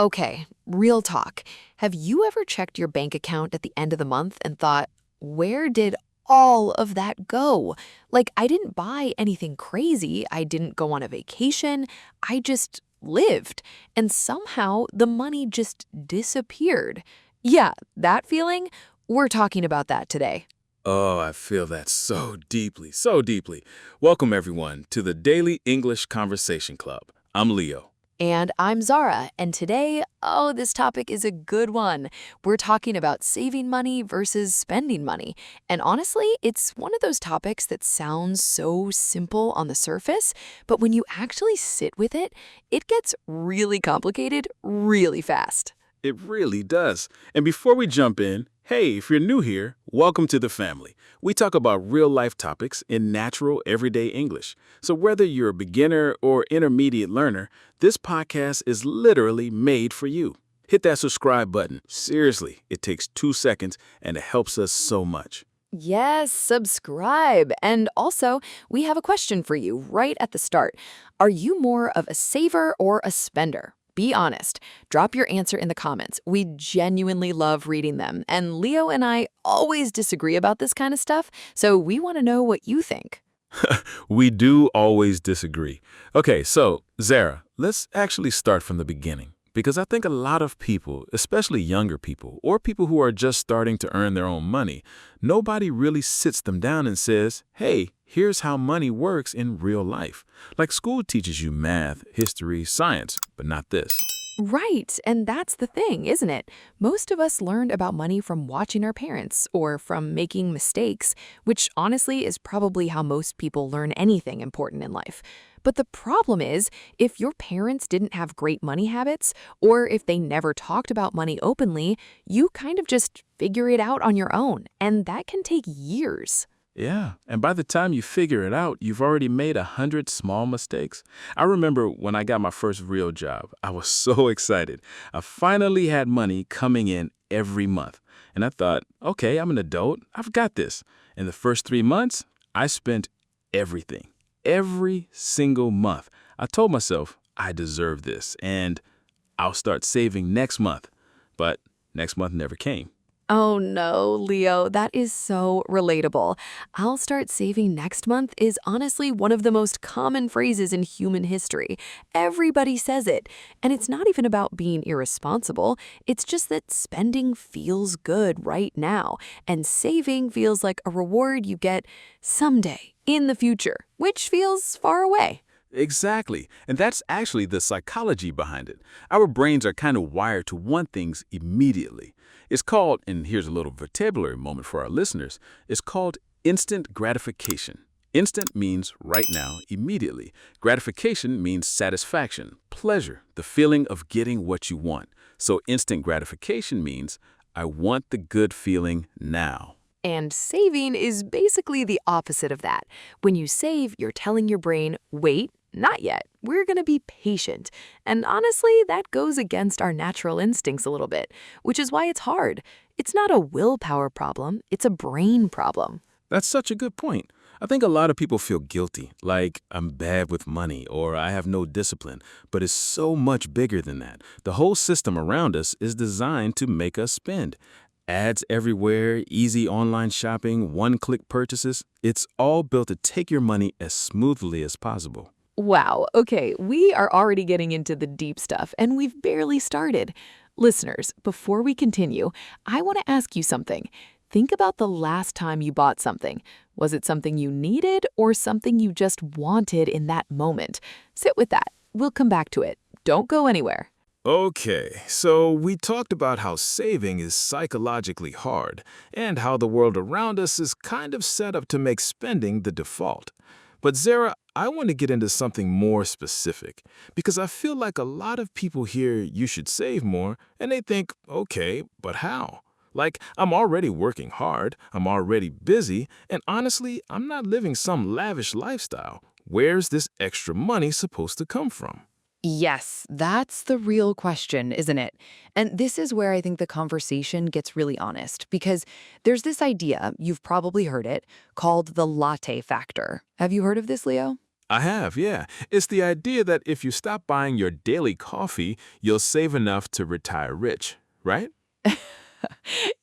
Okay, real talk. Have you ever checked your bank account at the end of the month and thought, where did all of that go? Like, I didn't buy anything crazy. I didn't go on a vacation. I just lived. And somehow the money just disappeared. Yeah, that feeling? We're talking about that today. Oh, I feel that so deeply, so deeply. Welcome, everyone, to the Daily English Conversation Club. I'm Leo. And I'm Zara, and today, this topic is a good one. We're talking about saving money versus spending money. And honestly, it's one of those topics that sounds so simple on the surface, but when you actually sit with it, it gets really complicated really fast. It really does. And before we jump in, hey, if you're new here, welcome to the family. We talk about real-life topics in natural, everyday English. So whether you're a beginner or intermediate learner, this podcast is literally made for you. Hit that subscribe button. Seriously, it takes 2 seconds and it helps us so much. Yes, subscribe. And also, we have a question for you right at the start. Are you more of a saver or a spender? Be honest. Drop your answer in the comments. We genuinely love reading them. And Leo and I always disagree about this kind of stuff, so we want to know what you think. We do always disagree. Okay, so, Zara, let's actually start from the beginning. Because I think a lot of people, especially younger people, or people who are just starting to earn their own money, nobody really sits them down and says, hey, here's how money works in real life. Like school teaches you math, history, science, but not this. Right, and that's the thing, isn't it? Most of us learned about money from watching our parents or from making mistakes, which honestly is probably how most people learn anything important in life. But the problem is, if your parents didn't have great money habits, or if they never talked about money openly, you kind of just figure it out on your own, and that can take years. Yeah, and by the time you figure it out, you've already made 100 small mistakes. I remember when I got my first real job, I was so excited. I finally had money coming in every month. And I thought, okay, I'm an adult. I've got this. In the first 3 months, I spent everything. Every single month. I told myself, I deserve this, and I'll start saving next month. But next month never came. Oh no, Leo, that is so relatable. I'll start saving next month is honestly one of the most common phrases in human history. Everybody says it. And it's not even about being irresponsible. It's just that spending feels good right now, and saving feels like a reward you get someday in the future, which feels far away. Exactly. And that's actually the psychology behind it. Our brains are kind of wired to want things immediately. It's called, and here's a little vocabulary moment for our listeners, it's called instant gratification. Instant means right now, immediately. Gratification means satisfaction, pleasure, the feeling of getting what you want. So instant gratification means I want the good feeling now. And saving is basically the opposite of that. When you save, you're telling your brain, wait, not yet. We're going to be patient. And honestly, that goes against our natural instincts a little bit, which is why it's hard. It's not a willpower problem, it's a brain problem. That's such a good point. I think a lot of people feel guilty, like I'm bad with money or I have no discipline, but it's so much bigger than that. The whole system around us is designed to make us spend. Ads everywhere, easy online shopping, one-click purchases. It's all built to take your money as smoothly as possible. Wow, okay, we are already getting into the deep stuff, and we've barely started. Listeners, before we continue, I want to ask you something. Think about the last time you bought something. Was it something you needed or something you just wanted in that moment? Sit with that. We'll come back to it. Don't go anywhere. Okay, so we talked about how saving is psychologically hard and how the world around us is kind of set up to make spending the default. But Zara, I want to get into something more specific because I feel like a lot of people hear you should save more and they think, okay, but how? Like, I'm already working hard, I'm already busy, and honestly, I'm not living some lavish lifestyle. Where's this extra money supposed to come from? Yes, that's the real question, isn't it? And this is where I think the conversation gets really honest, because there's this idea, you've probably heard it, called the latte factor. Have you heard of this, Leo? I have, yeah. It's the idea that if you stop buying your daily coffee, you'll save enough to retire rich, right?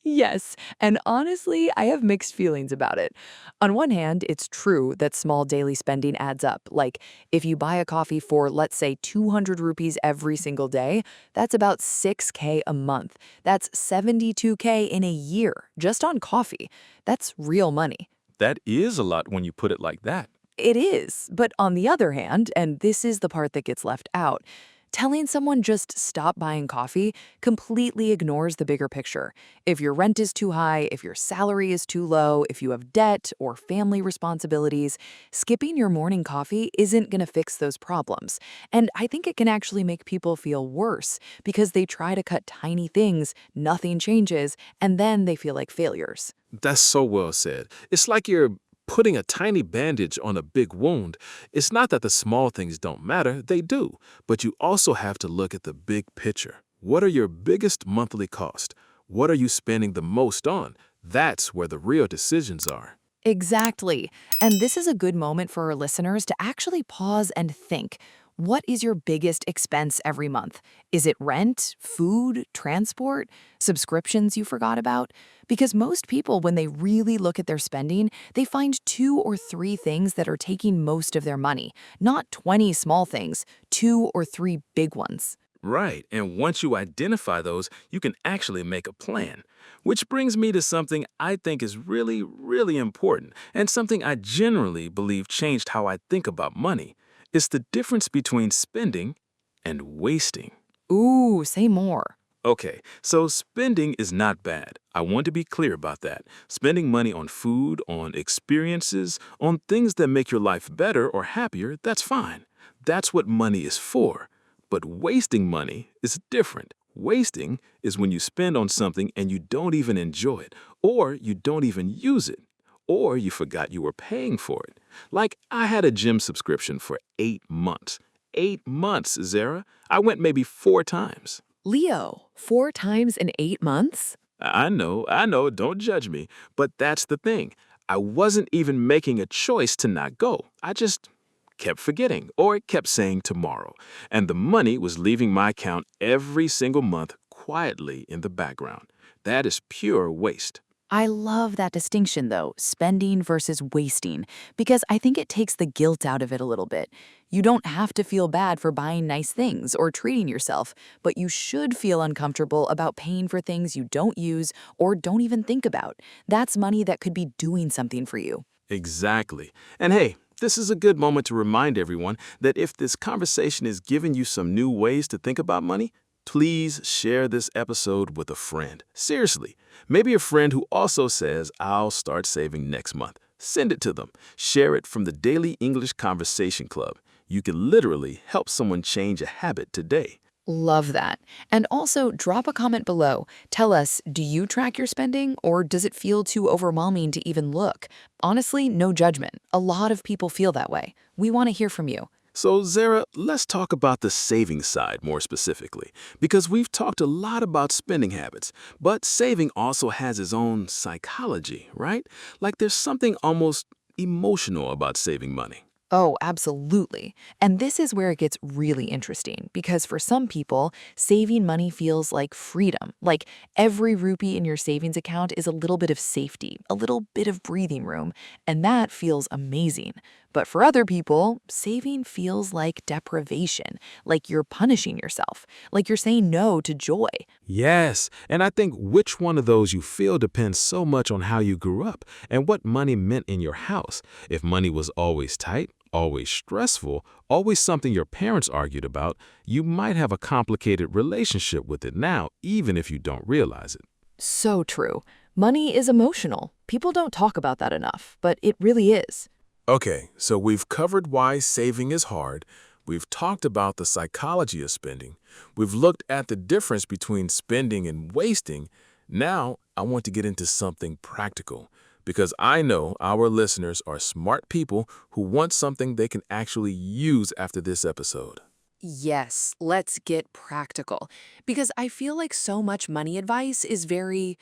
Yes, and honestly, I have mixed feelings about it. On one hand, it's true that small daily spending adds up. Like, if you buy a coffee for, let's say, 200 rupees every single day, that's about 6K a month. That's 72K in a year, just on coffee. That's real money. That is a lot when you put it like that. It is, but on the other hand, and this is the part that gets left out, telling someone just stop buying coffee completely ignores the bigger picture. If your rent is too high, if your salary is too low, if you have debt or family responsibilities, skipping your morning coffee isn't going to fix those problems. And I think it can actually make people feel worse because they try to cut tiny things, nothing changes, and then they feel like failures. That's so well said. It's like you're putting a tiny bandage on a big wound. It's not that the small things don't matter, they do. But you also have to look at the big picture. What are your biggest monthly costs? What are you spending the most on? That's where the real decisions are. Exactly. And this is a good moment for our listeners to actually pause and think. What is your biggest expense every month? Is it rent, food, transport, subscriptions you forgot about? Because most people, when they really look at their spending, they find 2 or 3 things that are taking most of their money, not 20 small things, 2 or 3 big ones. Right, and once you identify those, you can actually make a plan. Which brings me to something I think is really, really important, and something I generally believe changed how I think about money. It's the difference between spending and wasting. Ooh, say more. Okay, so spending is not bad. I want to be clear about that. Spending money on food, on experiences, on things that make your life better or happier, that's fine. That's what money is for. But wasting money is different. Wasting is when you spend on something and you don't even enjoy it, or you don't even use it, or you forgot you were paying for it. Like, I had a gym subscription for 8 months. 8 months, Zara. I went maybe 4 times. Leo, 4 times in 8 months? I know, don't judge me. But that's the thing. I wasn't even making a choice to not go. I just kept forgetting or kept saying tomorrow. And the money was leaving my account every single month quietly in the background. That is pure waste. I love that distinction, though, spending versus wasting, because I think it takes the guilt out of it a little bit. You don't have to feel bad for buying nice things or treating yourself, but you should feel uncomfortable about paying for things you don't use or don't even think about. That's money that could be doing something for you. Exactly. And hey, this is a good moment to remind everyone that if this conversation is giving you some new ways to think about money, please share this episode with a friend. Seriously, maybe a friend who also says, I'll start saving next month. Send it to them. Share it from the Daily English Conversation Club. You can literally help someone change a habit today. Love that. And also, drop a comment below. Tell us, do you track your spending or does it feel too overwhelming to even look? Honestly, no judgment. A lot of people feel that way. We want to hear from you. So, Zara, let's talk about the saving side more specifically, because we've talked a lot about spending habits, but saving also has its own psychology, right? Like there's something almost emotional about saving money. Oh, absolutely. And this is where it gets really interesting because for some people, saving money feels like freedom. Like every rupee in your savings account is a little bit of safety, a little bit of breathing room, and that feels amazing. But for other people, saving feels like deprivation, like you're punishing yourself, like you're saying no to joy. Yes, and I think which one of those you feel depends so much on how you grew up and what money meant in your house. If money was always tight, always stressful, always something your parents argued about, you might have a complicated relationship with it now, even if you don't realize it. So true. Money is emotional. People don't talk about that enough, but it really is. Okay, so we've covered why saving is hard. We've talked about the psychology of spending. We've looked at the difference between spending and wasting. Now, I want to get into something practical because I know our listeners are smart people who want something they can actually use after this episode. Yes, let's get practical. Because I feel like so much money advice is very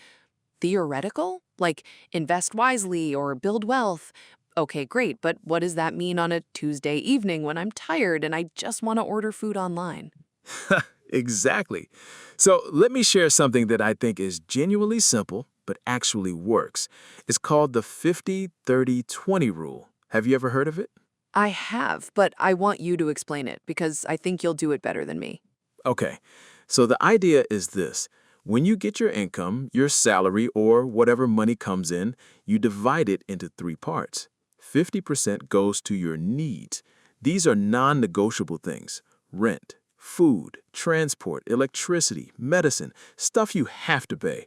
theoretical, like invest wisely or build wealth. Okay, great, but what does that mean on a Tuesday evening when I'm tired and I just want to order food online? Exactly. So let me share something that I think is genuinely simple, but actually works. It's called the 50-30-20 rule. Have you ever heard of it? I have, but I want you to explain it because I think you'll do it better than me. Okay. So the idea is this. When you get your income, your salary, or whatever money comes in, you divide it into three parts. 50% goes to your needs. These are non-negotiable things: rent, food, transport, electricity, medicine, stuff you have to pay.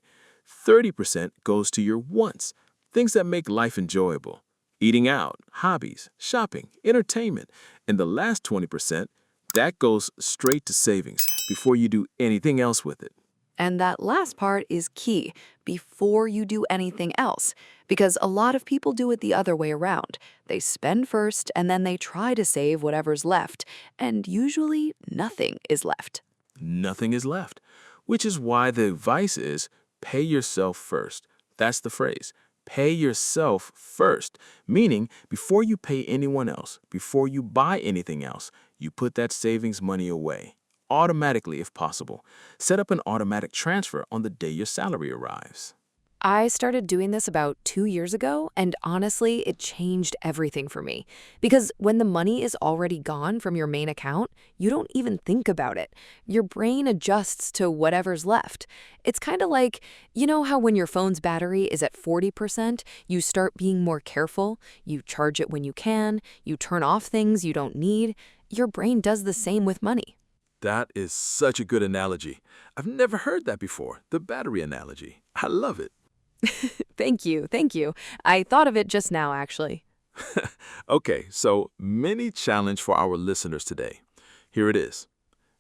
30% goes to your wants, things that make life enjoyable: eating out, hobbies, shopping, entertainment. And the last 20%, that goes straight to savings before you do anything else with it. And that last part is key before you do anything else, because a lot of people do it the other way around. They spend first and then they try to save whatever's left, and usually nothing is left. Nothing is left, which is why the advice is pay yourself first. That's the phrase. Pay yourself first, meaning before you pay anyone else, before you buy anything else, you put that savings money away. Automatically, if possible. Set up an automatic transfer on the day your salary arrives. I started doing this about 2 years ago, and honestly, it changed everything for me. Because when the money is already gone from your main account, you don't even think about it. Your brain adjusts to whatever's left. It's kind of like, you know how when your phone's battery is at 40%, you start being more careful, you charge it when you can, you turn off things you don't need. Your brain does the same with money. That is such a good analogy. I've never heard that before, the battery analogy. I love it. Thank you, thank you. I thought of it just now, actually. Okay, so mini challenge for our listeners today. Here it is.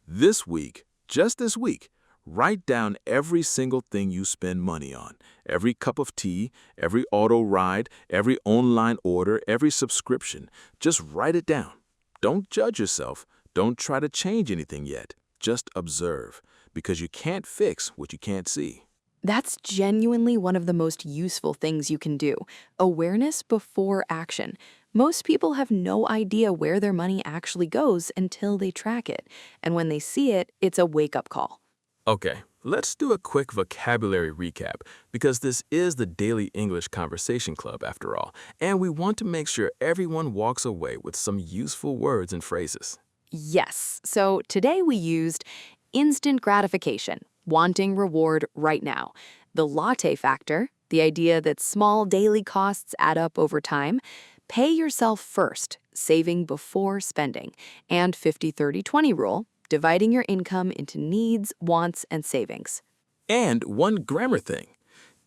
This week, just this week, write down every single thing you spend money on. Every cup of tea, every auto ride, every online order, every subscription. Just write it down. Don't judge yourself. Don't try to change anything yet. Just observe, because you can't fix what you can't see. That's genuinely one of the most useful things you can do. Awareness before action. Most people have no idea where their money actually goes until they track it. And when they see it, it's a wake-up call. Okay, let's do a quick vocabulary recap, because this is the Daily English Conversation Club after all, and we want to make sure everyone walks away with some useful words and phrases. Yes, so today we used instant gratification, wanting reward right now. The latte factor, the idea that small daily costs add up over time. Pay yourself first, saving before spending. And 50-30-20 rule, dividing your income into needs, wants, and savings. And one grammar thing.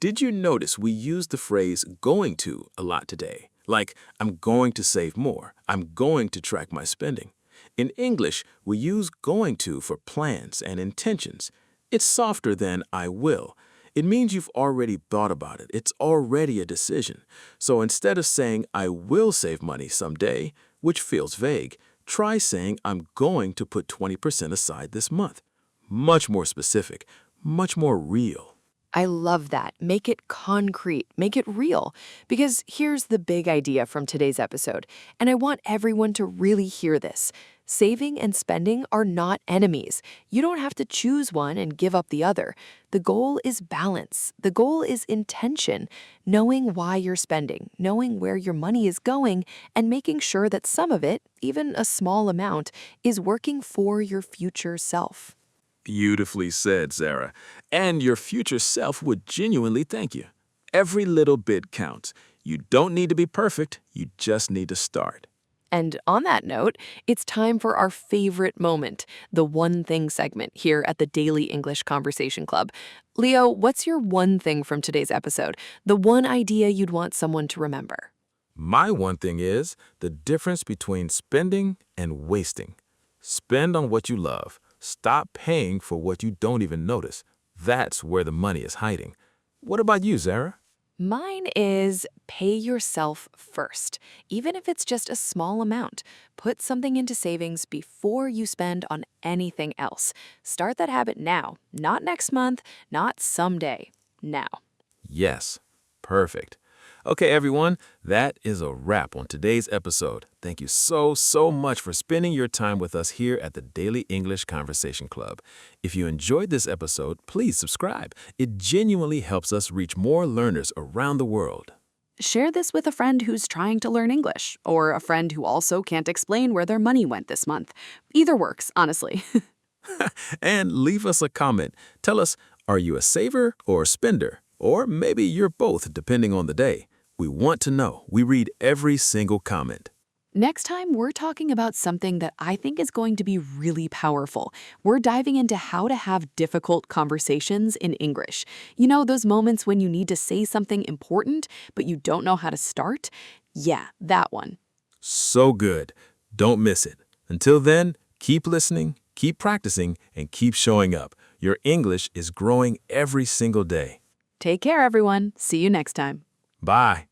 Did you notice we used the phrase going to a lot today? Like, I'm going to save more. I'm going to track my spending. In English, we use going to for plans and intentions. It's softer than I will. It means you've already thought about it. It's already a decision. So instead of saying I will save money someday, which feels vague, try saying I'm going to put 20% aside this month. Much more specific, much more real. I love that. Make it concrete, make it real. Because here's the big idea from today's episode, and I want everyone to really hear this. Saving and spending are not enemies. You don't have to choose one and give up the other. The goal is balance. The goal is intention, knowing why you're spending, knowing where your money is going, and making sure that some of it, even a small amount, is working for your future self. Beautifully said, Zara. And your future self would genuinely thank you. Every little bit counts. You don't need to be perfect. You just need to start. And on that note, it's time for our favorite moment, the One Thing segment here at the Daily English Conversation Club. Leo, what's your one thing from today's episode? The one idea you'd want someone to remember? My one thing is the difference between spending and wasting. Spend on what you love. Stop paying for what you don't even notice. That's where the money is hiding. What about you, Zara? Mine is pay yourself first, even if it's just a small amount. Put something into savings before you spend on anything else. Start that habit now, not next month, not someday, now. Yes, perfect. Okay, everyone, that is a wrap on today's episode. Thank you so much for spending your time with us here at the Daily English Conversation Club. If you enjoyed this episode, please subscribe. It genuinely helps us reach more learners around the world. Share this with a friend who's trying to learn English, or a friend who also can't explain where their money went this month. Either works, honestly. And leave us a comment. Tell us, are you a saver or a spender? Or maybe you're both, depending on the day. We want to know. We read every single comment. Next time, we're talking about something that I think is going to be really powerful. We're diving into how to have difficult conversations in English. You know, those moments when you need to say something important, but you don't know how to start? Yeah, that one. So good. Don't miss it. Until then, keep listening, keep practicing, and keep showing up. Your English is growing every single day. Take care, everyone. See you next time. Bye.